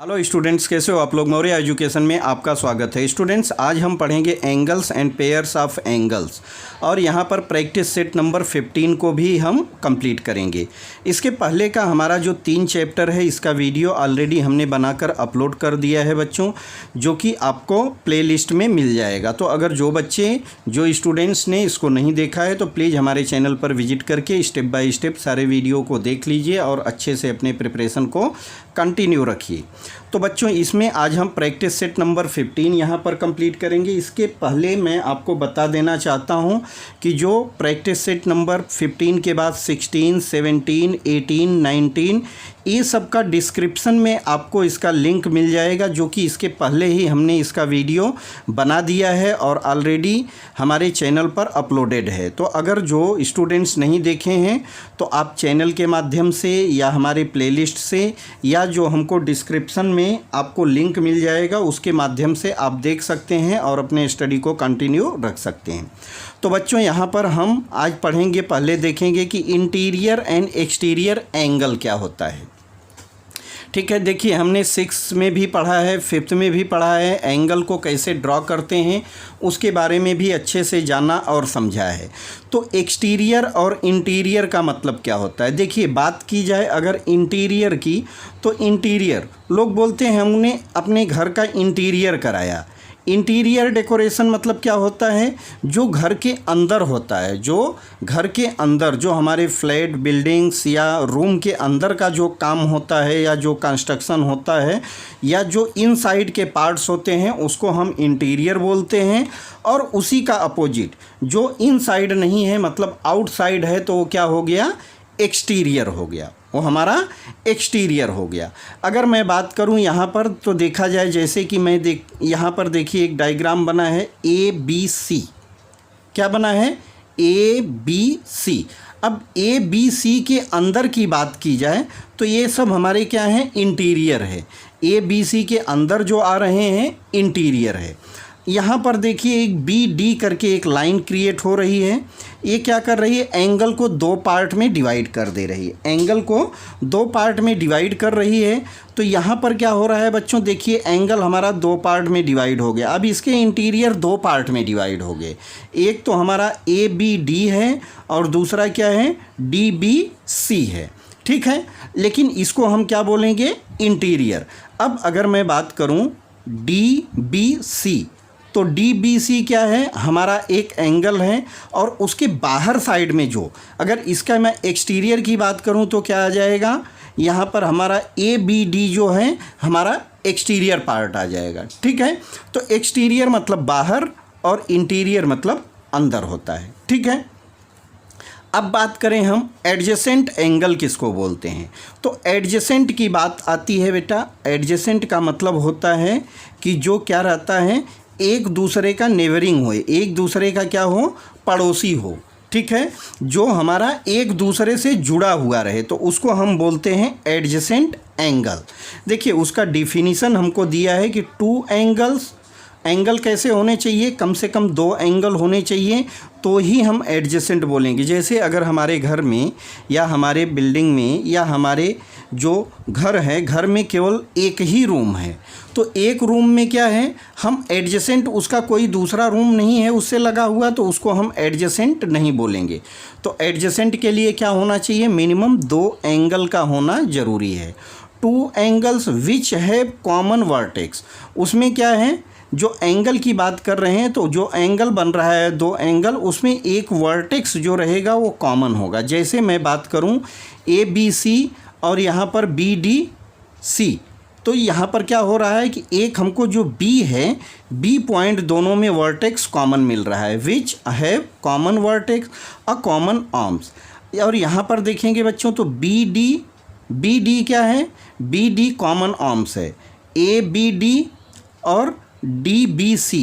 Hello students, कैसे हो आप लोग। मौर्य एजुकेशन में आपका स्वागत है। स्टूडेंट्स, आज हम पढ़ेंगे angles and pairs of angles और यहाँ पर प्रैक्टिस सेट नंबर 15 को भी हम कंप्लीट करेंगे। इसके पहले का हमारा जो 3 चैप्टर है, इसका वीडियो ऑलरेडी हमने बनाकर अपलोड कर दिया है बच्चों, जो कि आपको प्लेलिस्ट में मिल जाएगा। तो अगर जो स्टूडेंट्स ने इसको नहीं देखा है तो प्लीज़ हमारे चैनल पर विजिट करके स्टेप बाय स्टेप सारे वीडियो को देख लीजिए और अच्छे से अपने प्रिपरेशन को कंटिन्यू रखिए। तो बच्चों, इसमें आज हम प्रैक्टिस सेट नंबर 15 यहाँ पर कंप्लीट करेंगे। इसके पहले मैं आपको बता देना चाहता हूँ कि जो प्रैक्टिस सेट नंबर 15 के बाद 16, 17, 18, 19 ये सब का डिस्क्रिप्शन में आपको इसका लिंक मिल जाएगा, जो कि इसके पहले ही हमने इसका वीडियो बना दिया है और ऑलरेडी हमारे चैनल पर अपलोडेड है। तो अगर जो स्टूडेंट्स नहीं देखे हैं तो आप चैनल के माध्यम से या हमारे प्लेलिस्ट से या जो हमको डिस्क्रिप्शन में आपको लिंक मिल जाएगा उसके माध्यम से आप देख सकते हैं और अपने स्टडी को कंटिन्यू रख सकते हैं। तो बच्चों, यहाँ पर हम आज पढ़ेंगे, पहले देखेंगे कि इंटीरियर एंड एक्सटीरियर एंगल क्या होता है। ठीक है, देखिए हमने 6 में भी पढ़ा है, 5th में भी पढ़ा है। एंगल को कैसे ड्रॉ करते हैं उसके बारे में भी अच्छे से जाना और समझा है। तो एक्सटीरियर और इंटीरियर का मतलब क्या होता है। देखिए, बात की जाए अगर इंटीरियर की, तो इंटीरियर लोग बोलते हैं हमने अपने घर का इंटीरियर कराया। इंटीरियर डेकोरेशन मतलब क्या होता है, जो घर के अंदर होता है, जो घर के अंदर जो हमारे फ्लैट, बिल्डिंग्स या रूम के अंदर का जो काम होता है या जो कंस्ट्रक्शन होता है या जो इनसाइड के पार्ट्स होते हैं उसको हम इंटीरियर बोलते हैं। और उसी का अपोजिट जो इनसाइड नहीं है, मतलब आउटसाइड है, तो वो क्या हो गया, एक्सटीरियर हो गया, वो हमारा एक्सटीरियर हो गया। अगर मैं बात करूं यहाँ पर तो देखा जाए, जैसे कि यहाँ पर देखिए एक डायग्राम बना है ABC। क्या बना है, ABC। अब ABC के अंदर की बात की जाए तो ये सब हमारे क्या हैं, इंटीरियर है। ABC के अंदर जो आ रहे हैं इंटीरियर है। यहाँ पर देखिए एक BD करके एक लाइन क्रिएट हो रही है। ये क्या कर रही है, एंगल को 2 पार्ट में डिवाइड कर दे रही है। एंगल को 2 पार्ट में डिवाइड कर रही है। तो यहाँ पर क्या हो रहा है बच्चों, देखिए एंगल हमारा 2 पार्ट में डिवाइड हो गया। अब इसके इंटीरियर 2 पार्ट में डिवाइड हो गए। एक तो हमारा ABD है और दूसरा क्या है, DBC है। ठीक है, लेकिन इसको हम क्या बोलेंगे, इंटीरियर। अब अगर मैं बात करूँ DBC, तो DBC क्या है, हमारा एक एंगल है और उसके बाहर साइड में जो, अगर इसका मैं एक्सटीरियर की बात करूं तो क्या आ जाएगा, यहाँ पर हमारा ABD जो है हमारा एक्सटीरियर पार्ट आ जाएगा। ठीक है, तो एक्सटीरियर मतलब बाहर और इंटीरियर मतलब अंदर होता है। ठीक है, अब बात करें हम एडजेसेंट एंगल किसको बोलते हैं। तो एडजेसेंट की बात आती है बेटा। एडजेसेंट का मतलब होता है कि जो क्या रहता है, एक दूसरे का नेबरिंग हो, एक दूसरे का क्या हो, पड़ोसी हो। ठीक है, जो हमारा एक दूसरे से जुड़ा हुआ रहे, तो उसको हम बोलते हैं एडजेसेंट एंगल। देखिए उसका डिफिनीशन हमको दिया है कि 2 एंगल्स, एंगल कैसे होने चाहिए, कम से कम 2 एंगल होने चाहिए तो ही हम एडजेसेंट बोलेंगे। जैसे अगर हमारे घर में या हमारे बिल्डिंग में या हमारे जो घर है, घर में केवल एक ही रूम है, तो एक रूम में क्या है, हम एडजेसेंट, उसका कोई दूसरा रूम नहीं है उससे लगा हुआ, तो उसको हम एडजेसेंट नहीं बोलेंगे। तो एडजेसेंट के लिए क्या होना चाहिए, मिनिमम 2 एंगल का होना ज़रूरी है। 2 angles which have common vertex. उसमें क्या है, जो एंगल की बात कर रहे हैं तो जो एंगल बन रहा है 2 एंगल, उसमें एक वर्टेक्स जो रहेगा वो कॉमन होगा। जैसे मैं बात करूं ABC और यहाँ पर BDC, तो यहाँ पर क्या हो रहा है कि एक हमको जो B है, B पॉइंट दोनों में वर्टेक्स कॉमन मिल रहा है, which have common vertex a common arms. और यहाँ पर देखेंगे बच्चों तो BD क्या है, BD कॉमन आर्म्स है, ABD और DBC।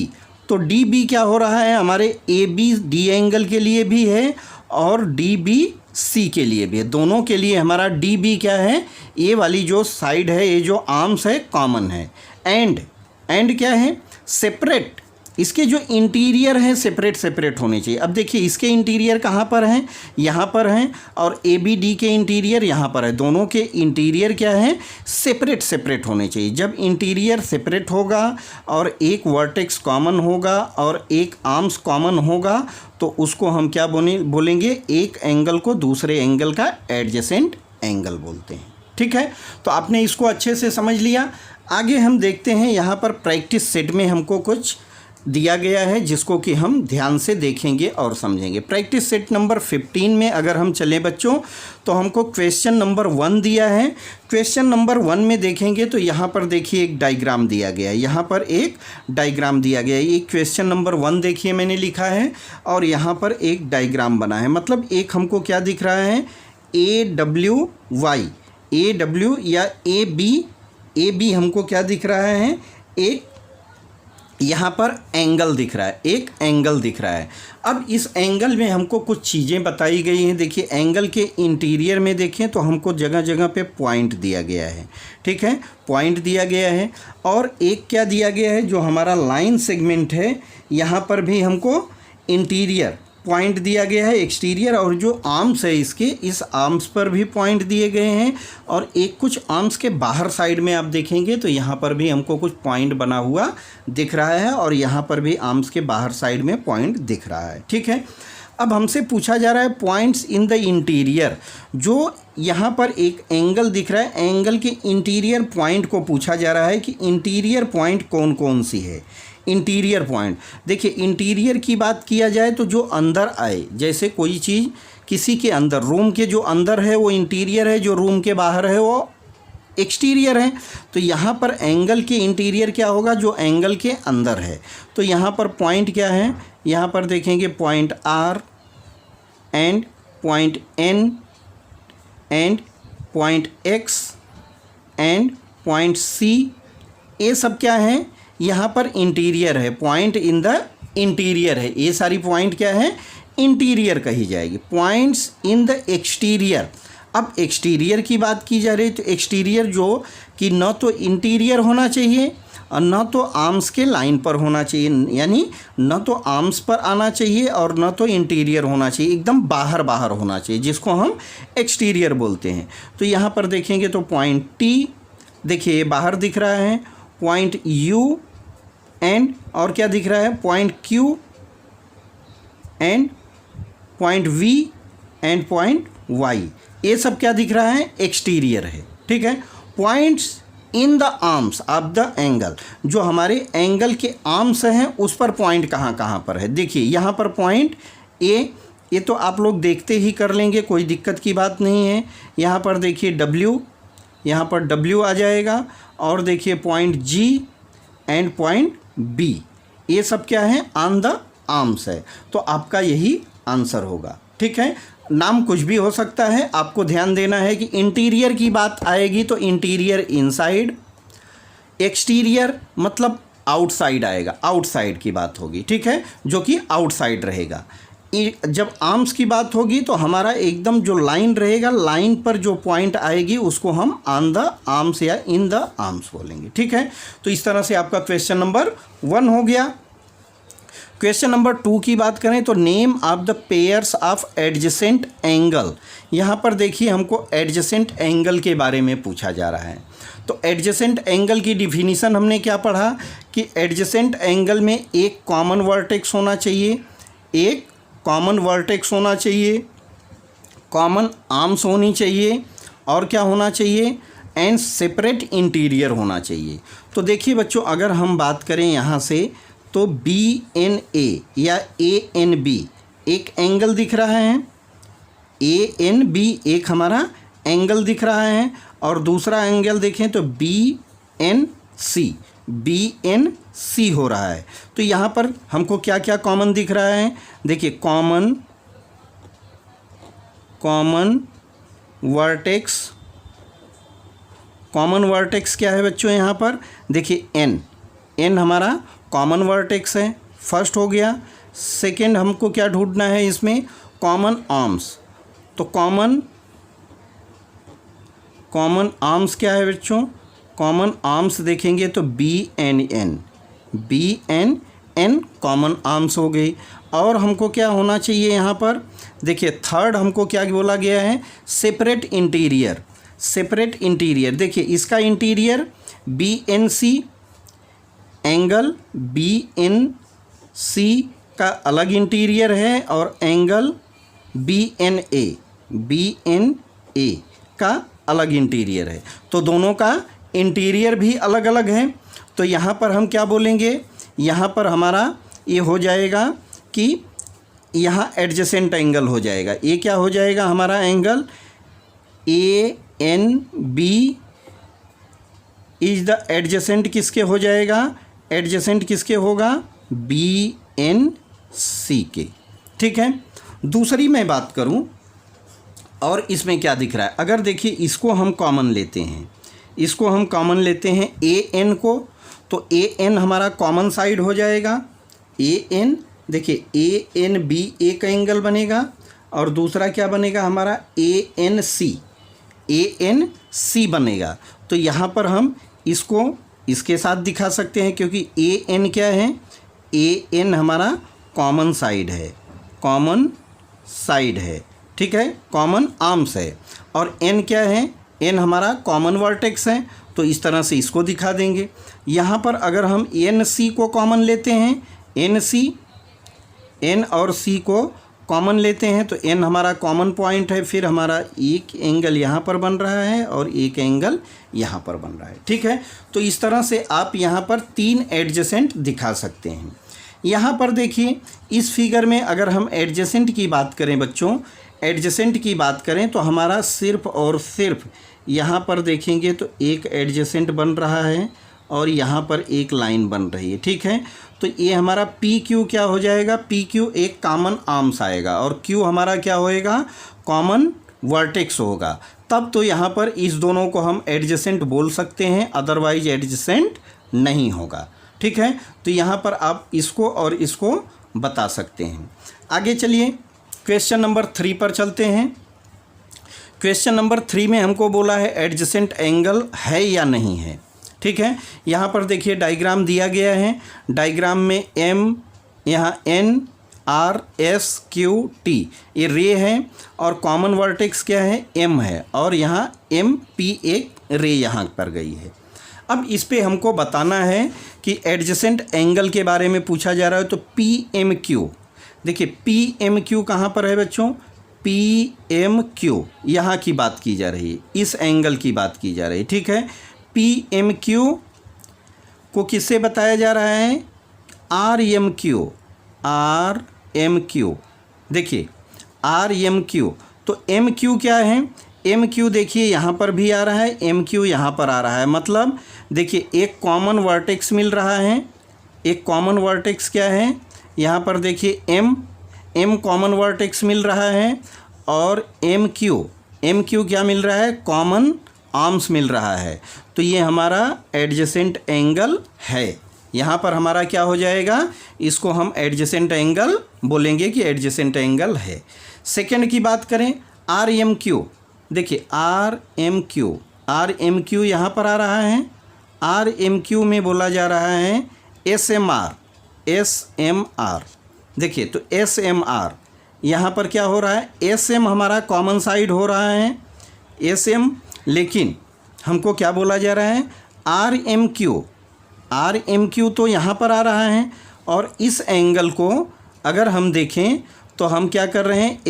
तो DB क्या हो रहा है, हमारे ABD एंगल के लिए भी है और DBC के लिए भी है। दोनों के लिए हमारा DB क्या है, ये वाली जो साइड है, ये जो आर्म्स है कॉमन है। एंड क्या है, सेपरेट इसके जो इंटीरियर हैं सेपरेट सेपरेट होने चाहिए। अब देखिए इसके इंटीरियर कहाँ पर हैं, यहाँ पर हैं, और ए बी डी के इंटीरियर यहाँ पर है। दोनों के इंटीरियर क्या है, सेपरेट सेपरेट होने चाहिए। जब इंटीरियर सेपरेट होगा और एक वर्टेक्स कॉमन होगा और एक आर्म्स कॉमन होगा तो उसको हम क्या बोलेंगे, एक एंगल को दूसरे एंगल का एडजेसेंट एंगल बोलते हैं। ठीक है, तो आपने इसको अच्छे से समझ लिया। आगे हम देखते हैं, यहाँ पर प्रैक्टिस सेट में हमको कुछ दिया गया है जिसको कि हम ध्यान से देखेंगे और समझेंगे। प्रैक्टिस सेट नंबर 15 में अगर हम चलें बच्चों तो हमको क्वेश्चन नंबर 1 दिया है। क्वेश्चन नंबर 1 में देखेंगे तो यहाँ पर देखिए एक डायग्राम दिया गया है, यहाँ पर एक डायग्राम दिया गया है। ये क्वेश्चन नंबर 1 देखिए मैंने लिखा है और यहाँ पर एक डायग्राम बना है। मतलब एक हमको क्या दिख रहा है, AW या AB हमको क्या दिख रहा है, एक यहाँ पर एंगल दिख रहा है, एक एंगल दिख रहा है। अब इस एंगल में हमको कुछ चीज़ें बताई गई हैं। देखिए एंगल के इंटीरियर में देखें तो हमको जगह जगह पे पॉइंट दिया गया है। ठीक है, पॉइंट दिया गया है और एक क्या दिया गया है, जो हमारा लाइन सेगमेंट है यहाँ पर भी हमको इंटीरियर पॉइंट दिया गया है, एक्सटीरियर, और जो आर्म्स है इसके, इस आर्म्स पर भी पॉइंट दिए गए हैं। और एक कुछ आर्म्स के बाहर साइड में आप देखेंगे तो यहाँ पर भी हमको कुछ पॉइंट बना हुआ दिख रहा है और यहाँ पर भी आर्म्स के बाहर साइड में पॉइंट दिख रहा है। ठीक है, अब हमसे पूछा जा रहा है पॉइंट्स इन द इंटीरियर। जो यहाँ पर एक एंगल दिख रहा है, एंगल के इंटीरियर पॉइंट को पूछा जा रहा है कि इंटीरियर पॉइंट कौन कौन सी है। इंटीरियर पॉइंट देखिए, इंटीरियर की बात किया जाए तो जो अंदर आए, जैसे कोई चीज़ किसी के अंदर, रूम के जो अंदर है वो इंटीरियर है, जो रूम के बाहर है वो एक्सटीरियर है। तो यहाँ पर एंगल के इंटीरियर क्या होगा, जो एंगल के अंदर है। तो यहाँ पर पॉइंट क्या है, यहाँ पर देखेंगे point R and point N and point X and point C, ये सब क्या है, यहाँ पर इंटीरियर है, पॉइंट इन द इंटीरियर है। ये सारी पॉइंट क्या है, इंटीरियर कही जाएगी। पॉइंट्स इन द एक्सटीरियर, अब एक्सटीरियर की बात की जा रही है तो एक्सटीरियर जो कि न तो इंटीरियर होना चाहिए और न तो आर्म्स के लाइन पर होना चाहिए, यानी न तो आर्म्स पर आना चाहिए और न तो इंटीरियर होना चाहिए, एकदम बाहर बाहर होना चाहिए, जिसको हम एक्सटीरियर बोलते हैं। तो यहाँ पर देखेंगे तो पॉइंट T देखिए ये बाहर दिख रहा है, पॉइंट U एंड और क्या दिख रहा है, point Q and point V and point Y, ये सब क्या दिख रहा है, एक्सटीरियर है। ठीक है, points in the arms of the angle, जो हमारे एंगल के आर्म्स हैं उस पर पॉइंट कहाँ कहाँ पर है। देखिए यहाँ पर पॉइंट A, ये तो आप लोग देखते ही कर लेंगे, कोई दिक्कत की बात नहीं है। यहाँ पर देखिए W, यहाँ पर W आ जाएगा, और देखिए point G and point B, ये सब क्या है, ऑन द आर्म्स है। तो आपका यही आंसर होगा। ठीक है, नाम कुछ भी हो सकता है, आपको ध्यान देना है कि इंटीरियर की बात आएगी तो इंटीरियर इनसाइड, एक्सटीरियर मतलब आउटसाइड आएगा, आउटसाइड की बात होगी। ठीक है, जो कि आउटसाइड रहेगा। जब आर्म्स की बात होगी तो हमारा एकदम जो लाइन रहेगा, लाइन पर जो पॉइंट आएगी उसको हम ऑन द आर्म्स या इन द आर्म्स बोलेंगे। ठीक है, तो इस तरह से आपका क्वेश्चन नंबर 1 हो गया। क्वेश्चन नंबर 2 की बात करें तो name of the pairs of adjacent angle. यहाँ पर देखिए हमको एडजेसेंट एंगल के बारे में पूछा जा रहा है। तो एडजेसेंट एंगल की डिफिनीसन हमने क्या पढ़ा कि एडजेसेंट एंगल में एक कॉमन वर्टेक्स होना चाहिए, एक कॉमन वर्टेक्स होना चाहिए, कॉमन आर्म्स होनी चाहिए, और क्या होना चाहिए, एंड सेपरेट इंटीरियर होना चाहिए। तो देखिए बच्चों, अगर हम बात करें यहाँ से तो BNA या ANB एक एंगल दिख रहा है, ANB एक हमारा एंगल दिख रहा है, और दूसरा एंगल देखें तो BNC हो रहा है। तो यहाँ पर हमको क्या क्या कॉमन दिख रहा है, देखिए कॉमन वर्टेक्स क्या है बच्चों, यहाँ पर देखिए N हमारा कॉमन वर्टेक्स है, फर्स्ट हो गया। सेकंड हमको क्या ढूंढना है इसमें, कॉमन आर्म्स। तो कॉमन आर्म्स क्या है बच्चों, कॉमन आर्म्स देखेंगे तो BNN एन कॉमन आर्म्स हो गई। और हमको क्या होना चाहिए यहाँ पर, देखिए थर्ड हमको क्या बोला गया है, सेपरेट इंटीरियर। सेपरेट इंटीरियर, देखिए इसका इंटीरियर BNC, एंगल BNC का अलग इंटीरियर है और एंगल BNA का अलग इंटीरियर है, तो दोनों का इंटीरियर भी अलग अलग है। तो यहाँ पर हम क्या बोलेंगे, यहाँ पर हमारा ये हो जाएगा कि यहाँ एडजेसेंट एंगल हो जाएगा। ये क्या हो जाएगा हमारा angle ANB is the adjacent किसके हो जाएगा, एडजेसेंट किसके होगा, BNC के। ठीक है, दूसरी मैं बात करूं और इसमें क्या दिख रहा है, अगर देखिए इसको हम कॉमन लेते हैं, इसको हम कॉमन लेते हैं AN को, तो AN हमारा कॉमन साइड हो जाएगा। AN देखिए ANB एक एंगल बनेगा और दूसरा क्या बनेगा हमारा ANC बनेगा। तो यहाँ पर हम इसको इसके साथ दिखा सकते हैं क्योंकि AN क्या है, AN हमारा कॉमन साइड है, कॉमन साइड है, ठीक है, कॉमन आर्म्स है। और N क्या है, N हमारा कॉमन वर्टेक्स है, तो इस तरह से इसको दिखा देंगे। यहाँ पर अगर हम NC को कॉमन लेते हैं, NC N और C को कॉमन लेते हैं तो N हमारा कॉमन पॉइंट है, फिर हमारा एक एंगल यहाँ पर बन रहा है और एक एंगल यहाँ पर बन रहा है। ठीक है, तो इस तरह से आप यहाँ पर 3 एडजेसेंट दिखा सकते हैं। यहाँ पर देखिए इस फिगर में अगर हम एडजेसेंट की बात करें बच्चों, एडजेसेंट की बात करें तो हमारा सिर्फ और सिर्फ यहाँ पर देखेंगे तो एक एडजेसेंट बन रहा है और यहाँ पर एक लाइन बन रही है। ठीक है, तो ये हमारा PQ क्या हो जाएगा, PQ एक कॉमन आर्म्स आएगा और Q हमारा क्या होएगा, कॉमन वर्टेक्स होगा। तब तो यहाँ पर इस दोनों को हम एडजेसेंट बोल सकते हैं, अदरवाइज एडजेसेंट नहीं होगा। ठीक है, तो यहाँ पर आप इसको और इसको बता सकते हैं। आगे चलिए क्वेश्चन नंबर 3 पर चलते हैं। क्वेश्चन नंबर 3 में हमको बोला है एडजेसेंट एंगल है या नहीं है। ठीक है, यहाँ पर देखिए डायग्राम दिया गया है, डायग्राम में M, यहाँ N, R, S, Q, T ये रे है और कॉमन वर्टेक्स क्या है, M है और यहाँ MP एक रे यहाँ पर गई है। अब इस पे हमको बताना है कि एडजेसेंट एंगल के बारे में पूछा जा रहा है, तो PMQ, देखिए PMQ कहाँ पर है बच्चों, PMQ यहाँ की बात की जा रही है, इस एंगल की बात की जा रही है। ठीक है, PMQ को किससे बताया जा रहा है, RMQ, RMQ देखिए RMQ, तो MQ क्या है, MQ देखिए यहाँ पर भी आ रहा है, MQ यहाँ पर आ रहा है, मतलब देखिए एक कॉमन वर्टेक्स मिल रहा है, एक कॉमन वर्टेक्स क्या है, यहाँ पर देखिए M कॉमन वर्टेक्स मिल रहा है और MQ क्या मिल रहा है, कॉमन आर्म्स मिल रहा है। तो ये हमारा एडजेसेंट एंगल है। यहाँ पर हमारा क्या हो जाएगा, इसको हम एडजेसेंट एंगल बोलेंगे कि एडजेसेंट एंगल है। सेकंड की बात करें RMQ, देखिए RMQ यहाँ पर आ रहा है, RMQ में बोला जा रहा है SMR, देखिए तो SMR यहाँ पर क्या हो रहा है, SM हमारा कॉमन साइड हो रहा है SM, लेकिन हमको क्या बोला जा रहा है, RMQ तो यहाँ पर आ रहा है और इस एंगल को अगर हम देखें तो हम क्या कर रहे हैं,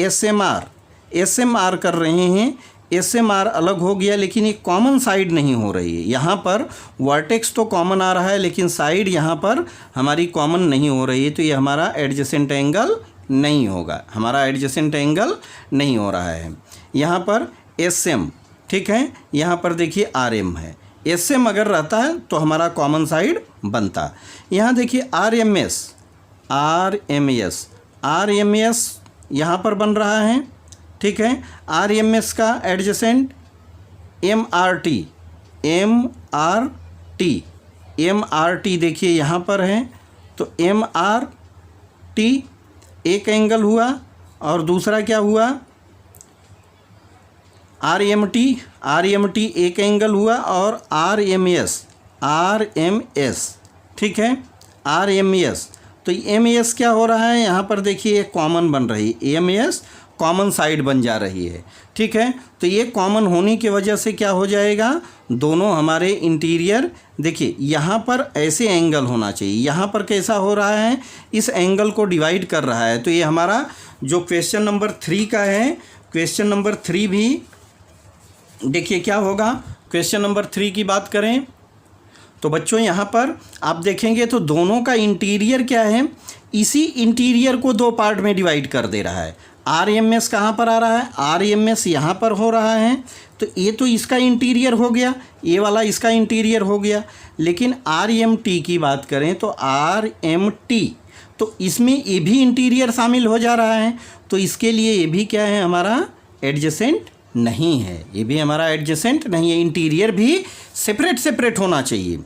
SMR कर रहे हैं। SMR अलग हो गया लेकिन एक कॉमन साइड नहीं हो रही है, यहाँ पर वर्टेक्स तो कॉमन आ रहा है लेकिन साइड यहाँ पर हमारी कॉमन नहीं हो रही है, तो ये हमारा एडजेसेंट एंगल नहीं होगा, हमारा एडजेसेंट एंगल नहीं हो रहा है। यहाँ पर SM, ठीक है, यहाँ पर देखिए RM है, SM अगर रहता है तो हमारा कॉमन साइड बनता। यहाँ देखिए RMS यहाँ पर बन रहा है। ठीक है, RMS का एडजेसेंट MRT देखिए यहाँ पर है, तो MRT एक एंगल हुआ और दूसरा क्या हुआ, RMT एक एंगल हुआ और RMS, ठीक है, RMS तो एम एस क्या हो रहा है, यहाँ पर देखिए एक कॉमन बन रही है, एम एस कॉमन साइड बन जा रही है, ठीक है। तो ये कॉमन होने की वजह से क्या हो जाएगा, दोनों हमारे इंटीरियर, देखिए यहाँ पर ऐसे एंगल होना चाहिए, यहाँ पर कैसा हो रहा है, इस एंगल को डिवाइड कर रहा है। तो ये हमारा जो क्वेश्चन नंबर 3 का है, क्वेश्चन नंबर 3 भी देखिए क्या होगा। क्वेश्चन नंबर 3 की बात करें तो बच्चों यहाँ पर आप देखेंगे तो दोनों का इंटीरियर क्या है, इसी इंटीरियर को दो पार्ट में डिवाइड कर दे रहा है। आर एम एस कहाँ पर आ रहा है, आर एम एस यहाँ पर हो रहा है, तो ये तो इसका इंटीरियर हो गया, ये वाला इसका इंटीरियर हो गया। लेकिन आर एम टी की बात करें तो आर एम टी, तो इसमें ये भी इंटीरियर शामिल हो जा रहा है, तो इसके लिए ये भी क्या है, हमारा एडजेसेंट नहीं है, ये भी हमारा एडजेसेंट नहीं है, इंटीरियर भी सेपरेट सेपरेट होना चाहिए।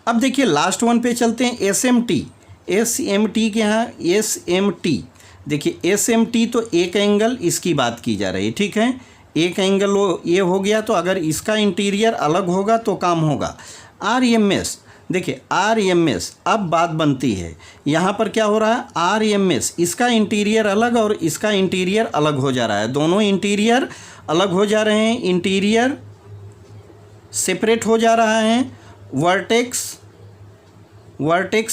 अब देखिए लास्ट वन पे चलते हैं, S M T. S M T के यहाँ एस एम टी, देखिए एस एम टी तो एक एंगल इसकी बात की जा रही है, ठीक है, एक एंगल ये हो गया, तो अगर इसका इंटीरियर अलग होगा तो काम होगा। आर एम एस, देखिए आर एम एस, अब बात बनती है यहाँ पर क्या हो रहा है, आर एम एस इसका इंटीरियर अलग और इसका इंटीरियर अलग हो जा रहा है, दोनों इंटीरियर अलग हो जा रहे हैं, इंटीरियर सेपरेट हो जा रहा है, वर्टेक्स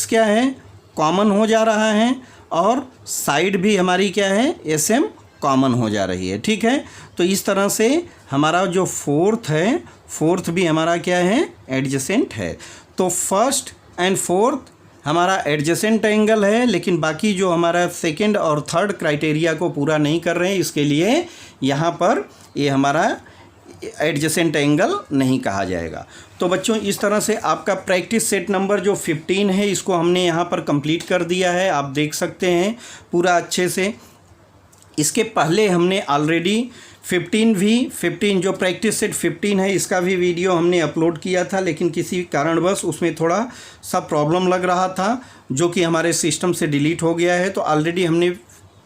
क्या है, कॉमन हो जा रहा है, और साइड भी हमारी क्या है, एस एम कॉमन हो जा रही है, ठीक है। तो इस तरह से हमारा जो फोर्थ है, फोर्थ भी हमारा क्या है, एडजेसेंट है। तो फर्स्ट एंड फोर्थ हमारा एडजेसेंट एंगल है, लेकिन बाकी जो हमारा सेकंड और थर्ड क्राइटेरिया को पूरा नहीं कर रहे हैं, इसके लिए यहाँ पर ये हमारा एडजेसेंट एंगल नहीं कहा जाएगा। तो बच्चों इस तरह से आपका प्रैक्टिस सेट नंबर जो 15 है, इसको हमने यहाँ पर कंप्लीट कर दिया है, आप देख सकते हैं पूरा अच्छे से। इसके पहले हमने ऑलरेडी 15 जो प्रैक्टिस सेट 15 है, इसका भी वीडियो हमने अपलोड किया था, लेकिन किसी कारणवश उसमें थोड़ा सा प्रॉब्लम लग रहा था, जो कि हमारे सिस्टम से डिलीट हो गया है। तो ऑलरेडी हमने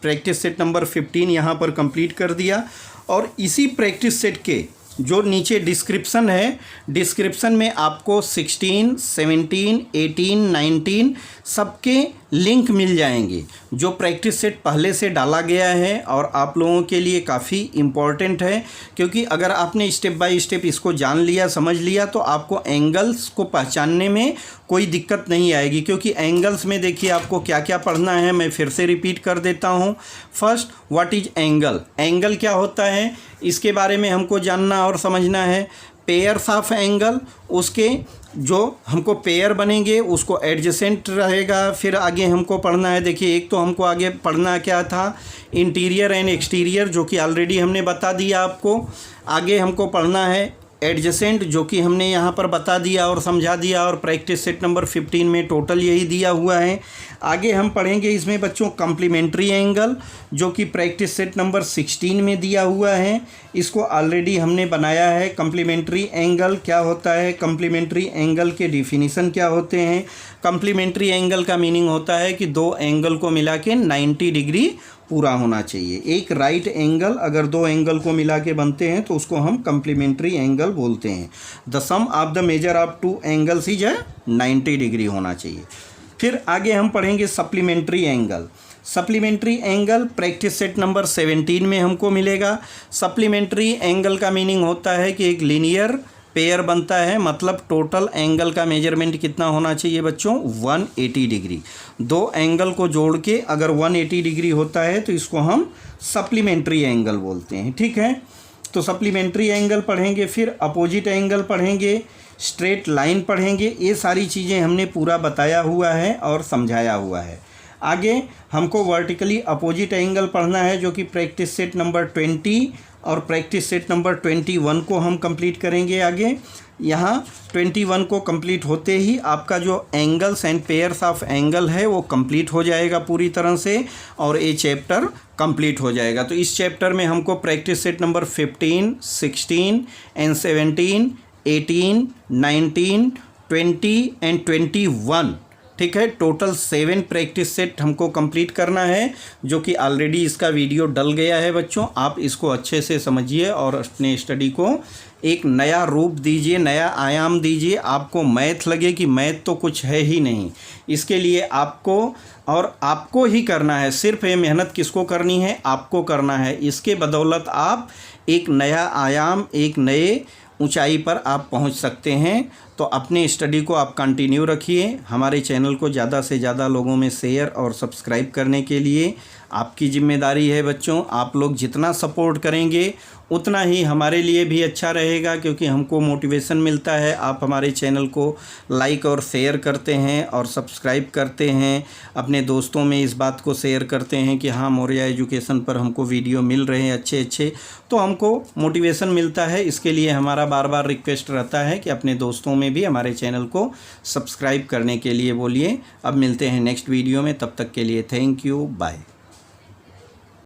प्रैक्टिस सेट नंबर 15 यहाँ पर कंप्लीट कर दिया, और इसी प्रैक्टिस सेट के जो नीचे डिस्क्रिप्शन है, डिस्क्रिप्शन में आपको 16, 17, 18, 19 सबके लिंक मिल जाएंगे, जो प्रैक्टिस सेट पहले से डाला गया है, और आप लोगों के लिए काफ़ी इम्पॉर्टेंट है, क्योंकि अगर आपने स्टेप बाय स्टेप इसको जान लिया, समझ लिया, तो आपको एंगल्स को पहचानने में कोई दिक्कत नहीं आएगी। क्योंकि एंगल्स में देखिए आपको क्या क्या पढ़ना है, मैं फिर से रिपीट कर देता हूँ। First, what is angle, angle क्या होता है, इसके बारे में हमको जानना और समझना है। पेयर्स ऑफ एंगल, उसके जो हमको पेयर बनेंगे उसको एडजेसेंट रहेगा। फिर आगे हमको पढ़ना है, देखिए एक तो हमको आगे पढ़ना क्या था, इंटीरियर एंड एक्सटीरियर, जो कि ऑलरेडी हमने बता दिया आपको। आगे हमको पढ़ना है एडजेसेंट, जो कि हमने यहाँ पर बता दिया और समझा दिया, और प्रैक्टिस सेट नंबर 15 में टोटल यही दिया हुआ है। आगे हम पढ़ेंगे इसमें बच्चों कम्प्लीमेंट्री एंगल, जो कि प्रैक्टिस सेट नंबर 16 में दिया हुआ है, इसको ऑलरेडी हमने बनाया है। कम्प्लीमेंट्री एंगल क्या होता है, कम्प्लीमेंट्री एंगल के डिफिनीसन क्या होते हैं। कम्प्लीमेंट्री एंगल का मीनिंग होता है कि दो एंगल को मिला के 90 डिग्री पूरा होना चाहिए। एक राइट एंगल अगर दो एंगल को मिला के बनते हैं तो उसको हम कम्प्लीमेंट्री एंगल बोलते हैं। The sum of the measure of two angles is 90 degree होना चाहिए। फिर आगे हम पढ़ेंगे supplementary angle. Supplementary angle practice set number 17 में हमको मिलेगा। सप्लीमेंट्री एंगल का मीनिंग होता है कि एक लीनियर पेयर बनता है, मतलब टोटल एंगल का मेजरमेंट कितना होना चाहिए बच्चों, 180 डिग्री। दो एंगल को जोड़ के अगर 180 डिग्री होता है तो इसको हम सप्लीमेंट्री एंगल बोलते हैं, ठीक है। तो सप्लीमेंट्री एंगल पढ़ेंगे, फिर अपोजिट एंगल पढ़ेंगे, स्ट्रेट लाइन पढ़ेंगे। ये सारी चीज़ें हमने पूरा बताया हुआ है और समझाया हुआ है। आगे हमको वर्टिकली अपोजिट एंगल पढ़ना है, जो कि प्रैक्टिस सेट नंबर 20 और प्रैक्टिस सेट नंबर 21 को हम कंप्लीट करेंगे। आगे यहाँ 21 को कंप्लीट होते ही आपका जो angles and pairs of angle है वो कंप्लीट हो जाएगा पूरी तरह से, और ये चैप्टर कंप्लीट हो जाएगा। तो इस चैप्टर में हमको practice set number 15, 16 and 17, 18, 19, 20 and 21 ठीक है। टोटल 7 प्रैक्टिस सेट हमको कंप्लीट करना है, जो कि ऑलरेडी इसका वीडियो डल गया है बच्चों। आप इसको अच्छे से समझिए और अपने स्टडी को एक नया रूप दीजिए, नया आयाम दीजिए। आपको मैथ लगे कि मैथ तो कुछ है ही नहीं, इसके लिए आपको ही करना है। सिर्फ ये मेहनत किसको करनी है? आपको करना है। इसके बदौलत आप एक नया आयाम, एक नए ऊंचाई पर आप पहुंच सकते हैं। तो अपने स्टडी को आप कंटिन्यू रखिए। हमारे चैनल को ज़्यादा से ज़्यादा लोगों में शेयर और सब्सक्राइब करने के लिए आपकी जिम्मेदारी है बच्चों। आप लोग जितना सपोर्ट करेंगे उतना ही हमारे लिए भी अच्छा रहेगा, क्योंकि हमको मोटिवेशन मिलता है। आप हमारे चैनल को लाइक और शेयर करते हैं और सब्सक्राइब करते हैं, अपने दोस्तों में इस बात को शेयर करते हैं कि हाँ, मौर्या एजुकेशन पर हमको वीडियो मिल रहे हैं अच्छे, तो हमको मोटिवेशन मिलता है। इसके लिए हमारा बार बार रिक्वेस्ट रहता है कि अपने दोस्तों में भी हमारे चैनल को सब्सक्राइब करने के लिए बोलिए। अब मिलते हैं नेक्स्ट वीडियो में, तब तक के लिए थैंक यू, बाय।